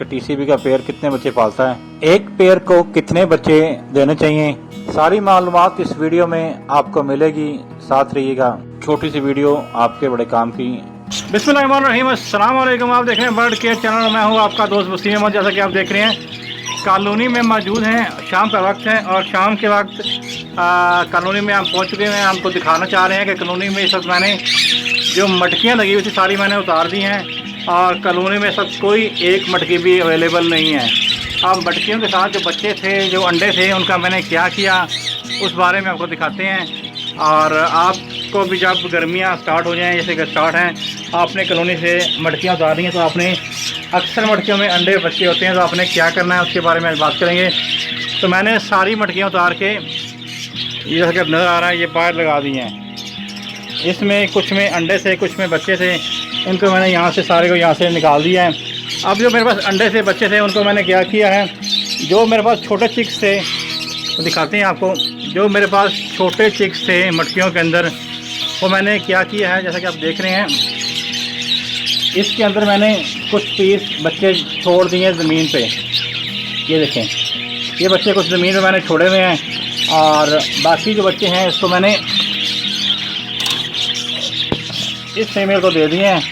TCB का pair कितने बच्चे पालता है, एक पेयर को कितने बच्चे देने चाहिए, सारी मालूमात इस वीडियो में आपको मिलेगी। साथ रहिएगा, छोटी सी वीडियो आपके बड़े काम की। बिस्मिल्लाहिर्रहमानिर्रहीम, अस्सलाम वालेकुम। आप देख रहे हैं बर्ड केयर चैनल। मैं हूं आपका दोस्त वसीम अहमद। जैसा कि आप देख रहे हैं कॉलोनी में मौजूद हैं। शाम का वक्त है और शाम के वक्त कॉलोनी में हम पहुंच चुके हैं। हमको दिखाना चाह रहे हैं कि कॉलोनी में इस वक्त मैंने जो मटकियाँ लगी हुई थी सारी मैंने उतार दी हैं और कॉलोनी में सब कोई एक मटकी भी अवेलेबल नहीं है। अब मटकियों के साथ जो बच्चे थे, जो अंडे थे, उनका मैंने क्या किया उस बारे में आपको दिखाते हैं। और आपको भी जब गर्मियाँ स्टार्ट हो जाएं, जैसे कि स्टार्ट हैं, आपने कॉलोनी से मटकियाँ उतारनी हैं तो आपने अक्सर मटकियों में अंडे बच्चे होते हैं, तो आपने क्या करना है उसके बारे में बात करेंगे। तो मैंने सारी मटकियाँ उतार के ये जैसे नज़र आ रहा है ये बाहर लगा दी हैं। इसमें कुछ में अंडे थे, कुछ में बच्चे थे। इनको मैंने यहाँ से सारे को यहाँ से निकाल दिया है। अब जो मेरे पास अंडे से बच्चे थे उनको मैंने क्या किया है, जो मेरे पास छोटे चिक्स थे तो दिखाते हैं आपको। जो मेरे पास छोटे चिक्स थे मटकियों के अंदर, वो मैंने क्या किया है, जैसा कि आप देख रहे हैं इसके अंदर मैंने कुछ पीस बच्चे छोड़ दिए ज़मीन पे। ये देखें, ये बच्चे कुछ ज़मीन पे मैंने छोड़े हुए हैं और बाकी जो बच्चे हैं इसको मैंने इस फीमेल को दे दिए हैं।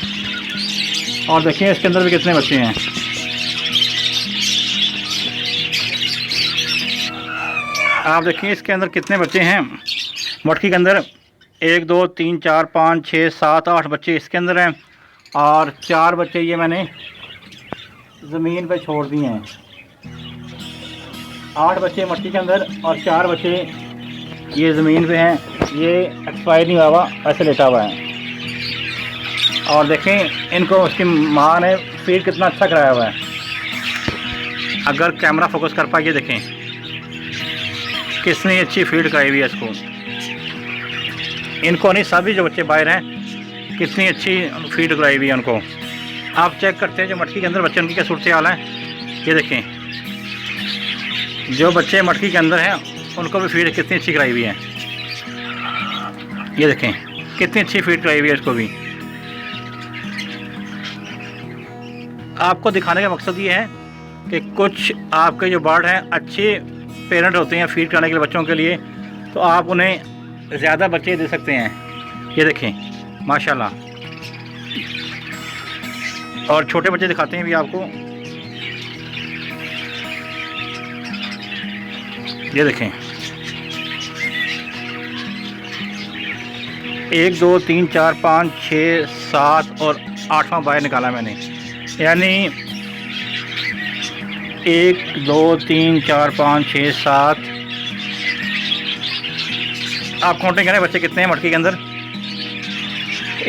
और देखिए इसके अंदर भी कितने बच्चे हैं। आप देखिए इसके अंदर कितने बच्चे हैं। मटकी के अंदर 1 2 3 4 5 6 7 8 बच्चे इसके अंदर हैं और 4 बच्चे ये मैंने ज़मीन पे छोड़ दिए हैं। 8 बच्चे मटकी के अंदर और 4 बच्चे ये ज़मीन पे हैं। ये एक्सपायर नहीं हुआ, ऐसे लेटा हुआ है। और देखें इनको उसकी माँ ने फीड कितना अच्छा कराया हुआ है। अगर कैमरा फोकस कर पाए, ये देखें कितनी अच्छी फीड कराई हुई है इसको। इनको नहीं, सभी जो बच्चे बाहर हैं कितनी अच्छी फीड कराई हुई है उनको। आप चेक करते हैं जो मटकी के अंदर बच्चे, उनकी क्या सूरत हाल है। ये देखें जो बच्चे मटकी के अंदर हैं उनको भी फीड कितनी अच्छी कराई हुई है। ये देखें कितनी अच्छी फीड कराई हुई है इसको भी। आपको दिखाने का मकसद ये है कि कुछ आपके जो बर्ड हैं अच्छे पेरेंट होते हैं फीड कराने के लिए बच्चों के लिए, तो आप उन्हें ज़्यादा बच्चे दे सकते हैं। ये देखें माशाल्लाह। और छोटे बच्चे दिखाते हैं भी आपको। ये देखें 1 2 3 4 5 6 7 और 8वां बाहर निकाला मैंने। यानी 1 2 3 4 5 6 7, आप काउंटिंग करें बच्चे कितने हैं मटकी के अंदर।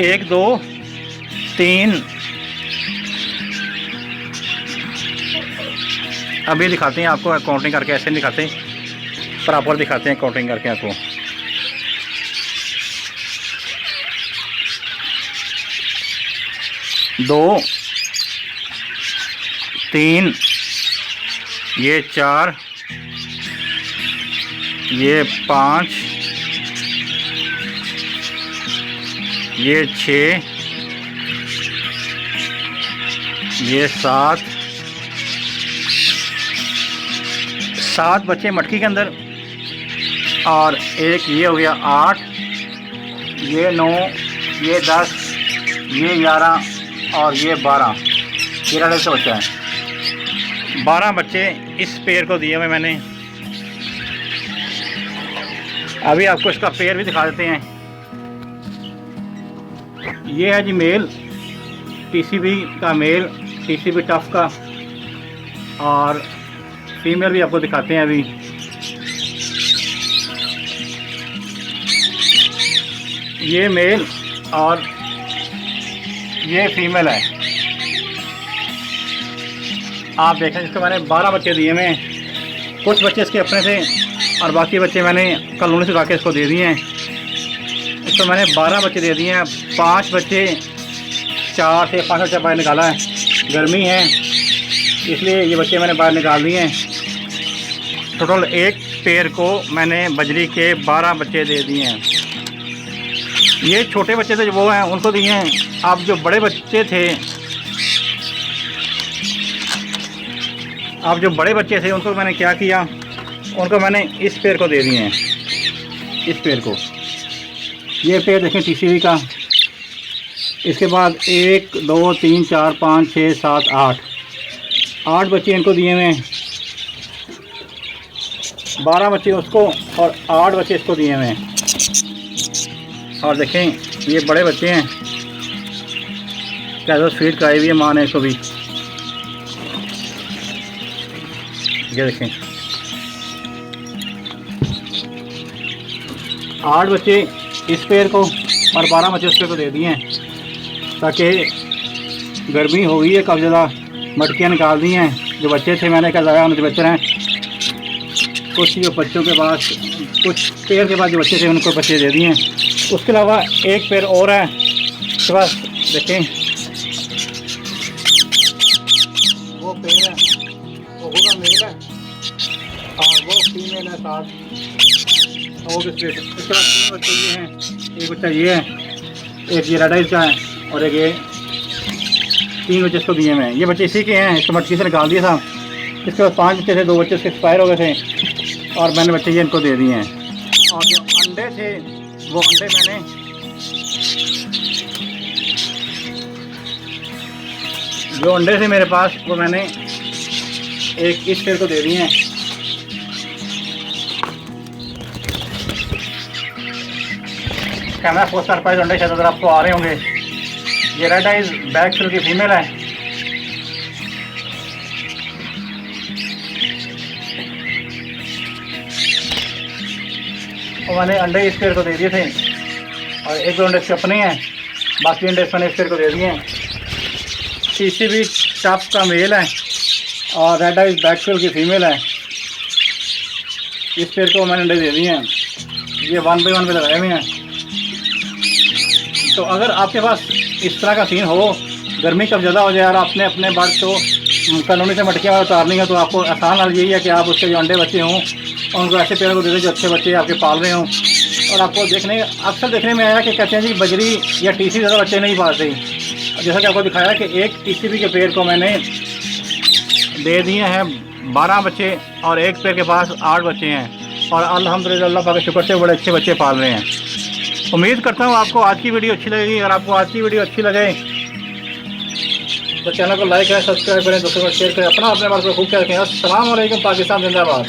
1 2 3, अभी दिखाते हैं आपको काउंटिंग करके। ऐसे नहीं दिखाते, प्रॉपर दिखाते हैं काउंटिंग करके आपको। दो 3, ये 4, ये 5, ये 6, ये 7 बच्चे मटकी के अंदर। और एक ये हो गया 8, ये 9, ये 10, ये 11 और ये 12। 13 से बच्चा है। 12 बच्चे इस पेयर को दिए हुए मैंने। अभी आपको इसका पेयर भी दिखा देते हैं। ये है जी मेल, टीसीबी का मेल, टीसीबी टफ का। और फीमेल भी आपको दिखाते हैं अभी। ये मेल और ये फीमेल है। आप देखें इसको मैंने 12 बच्चे दिए हुए हैं। कुछ बच्चे इसके अपने थे और बाकी बच्चे मैंने कॉलोनी से लाके इसको दे दिए हैं। इसको मैंने 12 बच्चे दे दिए हैं। 5 बच्चे 4 से 5 बच्चे बाहर निकाला है। गर्मी है इसलिए ये बच्चे मैंने बाहर निकाल दिए हैं। टोटल एक पेयर को मैंने बजरी के 12 बच्चे दे दिए हैं। ये छोटे बच्चे थे जो वो हैं उनको दिए हैं। अब जो बड़े बच्चे थे अब जो बड़े बच्चे थे उनको मैंने क्या किया, उनको मैंने इस पेड़ को दे दिए हैं, इस पेड़ को। ये पेड़ देखें टीसीबी का। इसके बाद 1 2 3 4 5 6 7 8 बच्चे इनको दिए हुए हैं, 12 बच्चे उसको और 8 बच्चे इसको दिए हुए हैं। और देखें ये बड़े बच्चे हैं, क्या फीड कराई हुई है माँ ने इसको भी। ये देखें 8 बच्चे इस पेड़ को और 12 बच्चे उस पेड़ को दे दिए हैं, ताकि गर्मी हो गई है, काफ़ी ज़्यादा मटकियाँ निकाल दी हैं। जो बच्चे थे मैंने कहा ज़्यादा उनके बच्चे हैं, कुछ जो बच्चों के पास, कुछ पेड़ के पास जो बच्चे थे उनको बच्चे दे दिए हैं। उसके अलावा एक पेड़ और है उसके पास, देखें वो पेड़ है, वो होगा मेल है और वो फीमेल है साथ, वो किस पेड़। इसके बाद 3 बच्चे ये हैं, एक बच्चा ये है, एक ये रेड आइज का है और एक ये, 3 बच्चे इसको दिए हैं। ये बच्चे इसी के हैं, इसको मटकी से निकाल दिया था। इसके बाद 5 बच्चे थे, 2 बच्चे इसके एक्सपायर हो गए थे और मैंने बच्चे ये इनको दे दिए हैं। और जो अंडे थे वो अंडे मैंने जो अंडे थे मेरे पास वो मैंने एक इस पेड़ को दे दिए हैं। कैमरा फोकस कर पाए अंडे शायद अगर आपको आ रहे होंगे। ये रेड आइज बैक फिल की फीमेल है। और मैंने अंडे इस पेड़ को दे दिए थे और 1-2 अंडे इसके अपने हैं, बाकी अंडे मैंने इस पेड़ को दे दिए हैं। टीसीबी टफ का मेल है और रेड आइज बैक फिल की फीमेल है। इस पेड़ को मैंने अंडे दे दिए हैं, ये 1 बाय 1 पे लगाए हुए हैं। तो अगर आपके पास इस तरह का सीन हो, गर्मी कब ज़्यादा हो जाए और आपने अपने बर्ड को कॉलोनी से मटकियाँ उतारनी है, तो आपको आसान हल यही है कि आप उसके जो अंडे बच्चे हों उनको ऐसे पेड़ को दे दें जो अच्छे बच्चे आपके पाल रहे हों। और आपको अक्सर देखने में आया कि कहते हैं जी बजरी या टीसी ज़्यादा बच्चे नहीं पालते। जैसा कि आपको दिखाया कि एक टीसीबी के पेड़ को मैंने दे दिए हैं 12 बच्चे और एक पेड़ के पास 8 बच्चे हैं और अल्हम्दुलिल्लाह अल्लाह पाक के शुक्र से बड़े अच्छे बच्चे पाल रहे हैं। उम्मीद करता हूँ आपको आज की वीडियो अच्छी लगेगी। अगर आपको आज की वीडियो अच्छी लगे तो चैनल को लाइक करें, सब्सक्राइब करें, दोस्तों को शेयर करें। अपने बारे में खूब ख्याल रखें। अस्सलाम वालेकुम, पाकिस्तान जिंदाबाद।